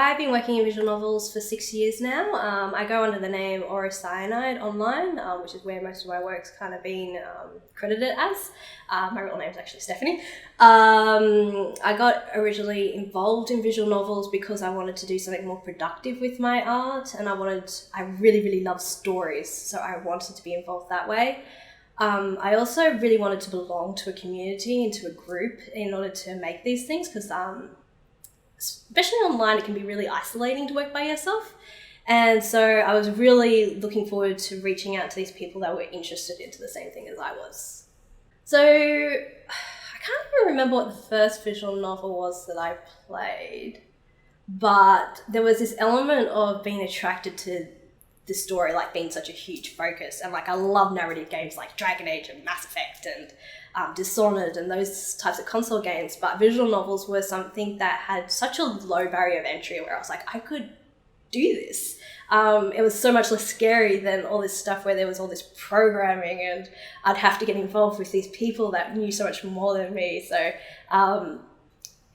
I've been working in visual novels for 6 years now. I go under the name Orocyanide online, which is where most of my work's kind of been credited as. My real name's actually Stephanie. I got originally involved in visual novels because I wanted to do something more productive with my art, and I really, really love stories, so I wanted to be involved that way. I also really wanted to belong to a community and to a group in order to make these things, because especially online, it can be really isolating to work by yourself. And so I was really looking forward to reaching out to these people that were interested into the same thing as I was. So I can't even remember what the first visual novel was that I played, but there was this element of being attracted to the story, like being such a huge focus. And like, I love narrative games like Dragon Age and Mass Effect and Dishonored and those types of console games, but visual novels were something that had such a low barrier of entry where I was like, I could do this. It was so much less scary than all this stuff where there was all this programming and I'd have to get involved with these people that knew so much more than me. So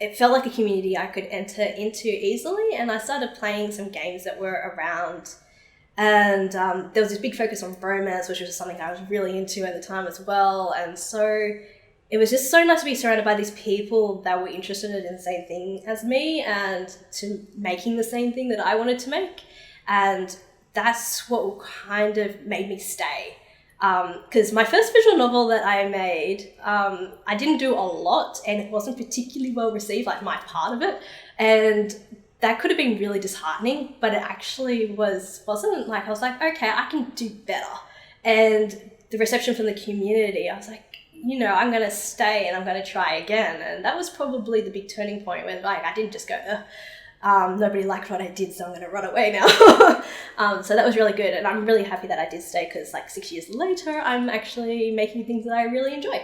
it felt like a community I could enter into easily, and I started playing some games that were around. And there was this big focus on romance, which was something I was really into at the time as well. And so it was just so nice to be surrounded by these people that were interested in the same thing as me and to making the same thing that I wanted to make. And that's what kind of made me stay. Because my first visual novel that I made, I didn't do a lot and it wasn't particularly well received, like my part of it. And that could have been really disheartening, but it actually wasn't. Like, I was like, okay, I can do better. And the reception from the community, I was like, I'm going to stay and I'm going to try again. And that was probably the big turning point where, like, I didn't just go, nobody liked what I did, so I'm going to run away now. So that was really good. And I'm really happy that I did stay, because like 6 years later, I'm actually making things that I really enjoy.